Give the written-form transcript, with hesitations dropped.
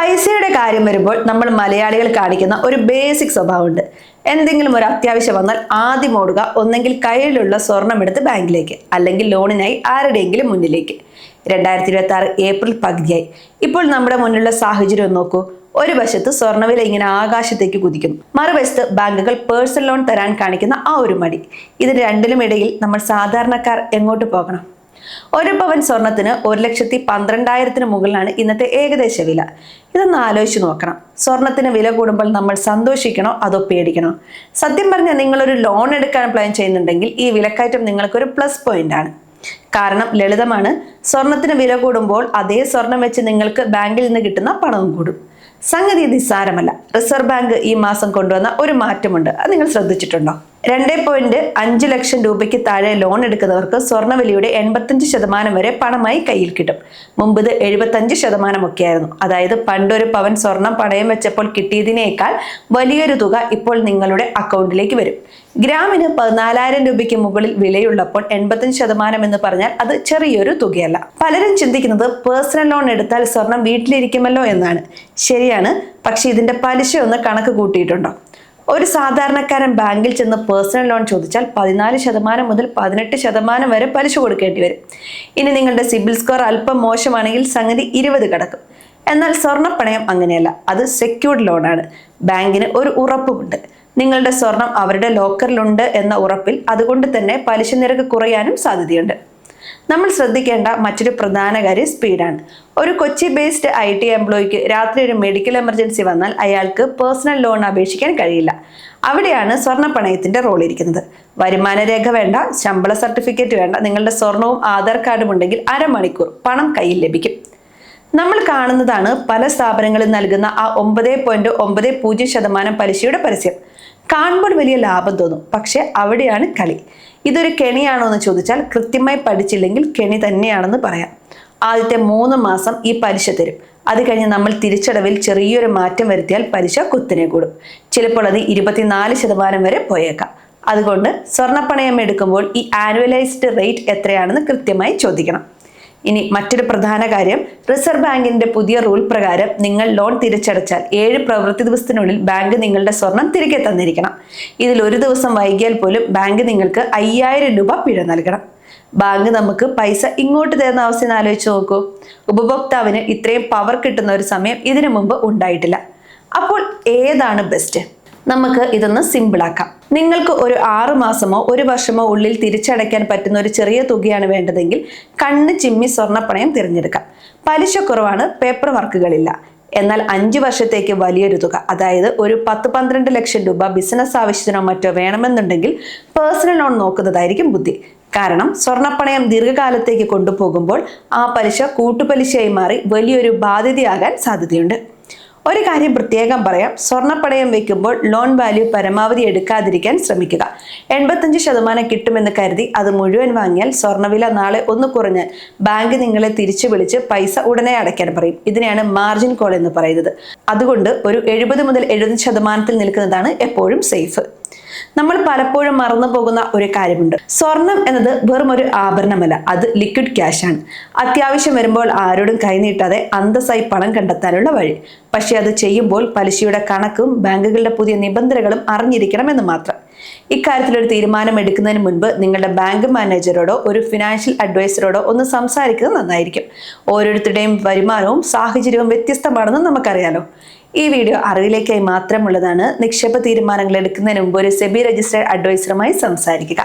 പൈസയുടെ കാര്യം വരുമ്പോൾ നമ്മൾ മലയാളികൾ കാണിക്കുന്ന ഒരു ബേസിക് സ്വഭാവമുണ്ട്. എന്തെങ്കിലും ഒരു അത്യാവശ്യം വന്നാൽ ആദ്യം ഓടുക ഒന്നെങ്കിൽ കയ്യിലുള്ള സ്വർണം എടുത്ത് ബാങ്കിലേക്ക്, അല്ലെങ്കിൽ ലോണിനായി ആരുടെയെങ്കിലും മുന്നിലേക്ക്. 2026 ഏപ്രിൽ പകുതിയായി. ഇപ്പോൾ നമ്മുടെ മുന്നിലുള്ള സാഹചര്യം നോക്കൂ. ഒരു വശത്ത് സ്വർണ്ണവില ഇങ്ങനെ ആകാശത്തേക്ക് കുതിക്കുന്നു, മറുവശത്ത് ബാങ്കുകൾ പേഴ്സണൽ ലോൺ തരാൻ കാണിക്കുന്ന ആ ഒരു മടി. ഇതിന് രണ്ടിലും ഇടയിൽ നമ്മൾ സാധാരണക്കാർ എങ്ങോട്ട് പോകണം? ഒരു പവൻ സ്വർണത്തിന് 1,12,000 മുകളിലാണ് ഇന്നത്തെ ഏകദേശ വില. ഇതൊന്ന് ആലോചിച്ച് നോക്കണം. സ്വർണത്തിന് വില കൂടുമ്പോൾ നമ്മൾ സന്തോഷിക്കണോ അതോ പേടിക്കണോ? സത്യം പറഞ്ഞാൽ നിങ്ങളൊരു ലോൺ എടുക്കാൻ പ്ലാൻ ചെയ്യുന്നുണ്ടെങ്കിൽ ഈ വിലക്കയറ്റം നിങ്ങൾക്കൊരു പ്ലസ് പോയിന്റ് ആണ്. കാരണം ലളിതമാണ്. സ്വർണത്തിന് വില കൂടുമ്പോൾ അതേ സ്വർണം വെച്ച് നിങ്ങൾക്ക് ബാങ്കിൽ നിന്ന് കിട്ടുന്ന പണവും കൂടും. സംഗതി നിസ്സാരമല്ല. റിസർവ് ബാങ്ക് ഈ മാസം കൊണ്ടുവന്ന ഒരു മാറ്റമുണ്ട്. അത് നിങ്ങൾ ശ്രദ്ധിച്ചിട്ടുണ്ടോ? 2.5 ലക്ഷം രൂപയ്ക്ക് താഴെ ലോൺ എടുക്കുന്നവർക്ക് സ്വർണ്ണവിലയുടെ 85% വരെ പണമായി കയ്യിൽ കിട്ടും. മുമ്പ് ഇത് 75% ഒക്കെ ആയിരുന്നു. അതായത് പണ്ടൊരു പവൻ സ്വർണം പണയം വെച്ചപ്പോൾ കിട്ടിയതിനേക്കാൾ വലിയൊരു തുക ഇപ്പോൾ നിങ്ങളുടെ അക്കൗണ്ടിലേക്ക് വരും. ഗ്രാമിന് 14,000 രൂപയ്ക്ക് മുകളിൽ വിലയുള്ളപ്പോൾ 85% എന്ന് പറഞ്ഞാൽ അത് ചെറിയൊരു തുകയല്ല. പലരും ചിന്തിക്കുന്നത് പേഴ്സണൽ ലോൺ എടുത്താൽ സ്വർണം വീട്ടിലിരിക്കുമല്ലോ എന്നാണ്. ശരിയാണ്, പക്ഷെ ഇതിന്റെ പലിശ ഒന്ന് കണക്ക് കൂട്ടിയിട്ടുണ്ടോ? ഒരു സാധാരണക്കാരൻ ബാങ്കിൽ ചെന്ന് പേഴ്സണൽ ലോൺ ചോദിച്ചാൽ 14% മുതൽ 18% വരെ പലിശ കൊടുക്കേണ്ടി വരും. ഇനി നിങ്ങളുടെ സിബിൽ സ്കോർ അല്പം മോശമാണെങ്കിൽ സംഗതി 20 കടക്കും. എന്നാൽ സ്വർണ്ണപ്പണയം അങ്ങനെയല്ല. അത് സെക്യൂർഡ് ലോണാണ്. ബാങ്കിന് ഒരു ഉറപ്പുമുണ്ട്. നിങ്ങളുടെ സ്വർണം അവരുടെ ലോക്കറിലുണ്ട് എന്ന ഉറപ്പിൽ. അതുകൊണ്ട് തന്നെ പലിശ നിരക്ക് കുറയാനും സാധ്യതയുണ്ട്. നമ്മൾ ശ്രദ്ധിക്കേണ്ട മറ്റൊരു പ്രധാന കാര്യം സ്പീഡാണ്. ഒരു കൊച്ചി ബേസ്ഡ് IT എംപ്ലോയിക്ക് രാത്രി ഒരു മെഡിക്കൽ എമർജൻസി വന്നാൽ അയാൾക്ക് പേഴ്സണൽ ലോൺ അപേക്ഷിക്കാൻ കഴിയില്ല. അവിടെയാണ് സ്വർണ്ണപ്പണയത്തിന്റെ റോൾ ഇരിക്കുന്നത്. വരുമാന രേഖ വേണ്ട, ശമ്പള സർട്ടിഫിക്കറ്റ് വേണ്ട, നിങ്ങളുടെ സ്വർണവും ആധാർ കാർഡും ഉണ്ടെങ്കിൽ അരമണിക്കൂർ പണം കയ്യിൽ ലഭിക്കും. നമ്മൾ കാണുന്നതാണ് പല സ്ഥാപനങ്ങളിൽ നൽകുന്ന ആ 9.90% പലിശയുടെ പരസ്യം. കാണുമ്പോൾ വലിയ ലാഭം തോന്നും, പക്ഷെ അവിടെയാണ് കളി. ഇതൊരു കെണിയാണോ എന്ന് ചോദിച്ചാൽ കൃത്യമായി പഠിച്ചില്ലെങ്കിൽ കെണി തന്നെയാണെന്ന് പറയാം. ആദ്യത്തെ 3 മാസം ഈ പലിശ തരും. അത് കഴിഞ്ഞ് നമ്മൾ തിരിച്ചടവിൽ ചെറിയൊരു മാറ്റം വരുത്തിയാൽ പലിശ കുത്തിനെ കൂടും. ചിലപ്പോൾ അത് 24% വരെ പോയേക്കാം. അതുകൊണ്ട് സ്വർണ്ണപ്പണയം എടുക്കുമ്പോൾ ഈ ആനുവലൈസ്ഡ് റേറ്റ് എത്രയാണെന്ന് കൃത്യമായി ചോദിക്കണം. ഇനി മറ്റൊരു പ്രധാന കാര്യം, റിസർവ് ബാങ്കിന്റെ പുതിയ റൂൾ പ്രകാരം നിങ്ങൾ ലോൺ തിരിച്ചടച്ചാൽ 7 പ്രവൃത്തി ദിവസത്തിനുള്ളിൽ ബാങ്ക് നിങ്ങളുടെ സ്വർണം തിരികെ തന്നിരിക്കണം. ഇതിൽ ഒരു ദിവസം വൈകിയാൽ പോലും ബാങ്ക് നിങ്ങൾക്ക് 5,000 രൂപ പിഴ നൽകണം. ബാങ്ക് നമുക്ക് പൈസ ഇങ്ങോട്ട് തരുന്ന അവസ്ഥ ആലോചിച്ച് നോക്കൂ. ഉപഭോക്താവിന് ഇത്രയും പവർ കിട്ടുന്ന ഒരു സമയം ഇതിനു മുമ്പ് ഉണ്ടായിട്ടില്ല. അപ്പോൾ ഏതാണ് ബെസ്റ്റ്? നമുക്ക് ഇതൊന്ന് സിമ്പിളാക്കാം. നിങ്ങൾക്ക് ഒരു 6 മാസമോ 1 വർഷമോ ഉള്ളിൽ തിരിച്ചടയ്ക്കാൻ പറ്റുന്ന ഒരു ചെറിയ തുകയാണ് വേണ്ടതെങ്കിൽ കണ്ണ് ചിമ്മി സ്വർണ്ണപ്പണയം തിരഞ്ഞെടുക്കാം. പലിശ കുറവാണ്, പേപ്പർ വർക്കുകളില്ല. എന്നാൽ 5 വർഷത്തേക്ക് വലിയൊരു തുക, അതായത് ഒരു 10-12 ലക്ഷം രൂപ ബിസിനസ് ആവശ്യത്തിനോ മറ്റോ വേണമെന്നുണ്ടെങ്കിൽ പേഴ്സണൽ ലോൺ നോക്കുന്നതായിരിക്കും ബുദ്ധി. കാരണം സ്വർണ്ണപ്പണയം ദീർഘകാലത്തേക്ക് കൊണ്ടുപോകുമ്പോൾ ആ പലിശ കൂട്ടുപലിശയായി മാറി വലിയൊരു ബാധ്യതയാകാൻ സാധ്യതയുണ്ട്. ഒരു കാര്യം പ്രത്യേകം പറയാം, സ്വർണ്ണപ്പണയം വെക്കുമ്പോൾ ലോൺ വാല്യൂ പരമാവധി എടുക്കാതിരിക്കാൻ ശ്രമിക്കുക. 85% കിട്ടുമെന്ന് കരുതി അത് മുഴുവൻ വാങ്ങിയാൽ സ്വർണ്ണവില നാളെ ഒന്ന് കുറഞ്ഞാൽ ബാങ്ക് നിങ്ങളെ തിരിച്ചു വിളിച്ച് പൈസ ഉടനെ അടയ്ക്കാൻ പറയും. ഇതിനെയാണ് മാർജിൻ കോൾ എന്ന് പറയുന്നത്. അതുകൊണ്ട് ഒരു 70 മുതൽ 70% നിൽക്കുന്നതാണ് എപ്പോഴും സേഫ്. നമ്മൾ പലപ്പോഴും മറന്നു പോകുന്ന ഒരു കാര്യമുണ്ട്. സ്വർണം എന്നത് വെറും ഒരു ആഭരണമല്ല, അത് ലിക്വിഡ് ക്യാഷ് ആണ്. അത്യാവശ്യം വരുമ്പോൾ ആരോടും കൈനീട്ടാതെ അന്തസ്സായി പണം കണ്ടെത്താനുള്ള വഴി. പക്ഷെ അത് ചെയ്യുമ്പോൾ പലിശയുടെ കണക്കും ബാങ്കുകളുടെ പുതിയ നിബന്ധനകളും അറിഞ്ഞിരിക്കണമെന്ന് മാത്രം. ഇക്കാര്യത്തിൽ ഒരു തീരുമാനം എടുക്കുന്നതിന് മുൻപ് നിങ്ങളുടെ ബാങ്ക് മാനേജറോടോ ഒരു ഫിനാൻഷ്യൽ അഡ്വൈസറോടോ ഒന്ന് സംസാരിക്കുന്നത് നന്നായിരിക്കും. ഓരോരുത്തരുടെയും വരുമാനവും സാഹചര്യവും വ്യത്യസ്തമാണെന്ന് നമുക്കറിയാലോ. ഈ വീഡിയോ അറിവിലേക്കായി മാത്രമുള്ളതാണ്. നിക്ഷേപ തീരുമാനങ്ങൾ എടുക്കുന്നതിന് മുമ്പ് ഒരു സെബി രജിസ്ട്രേഡ് അഡ്വൈസറുമായി സംസാരിക്കുക.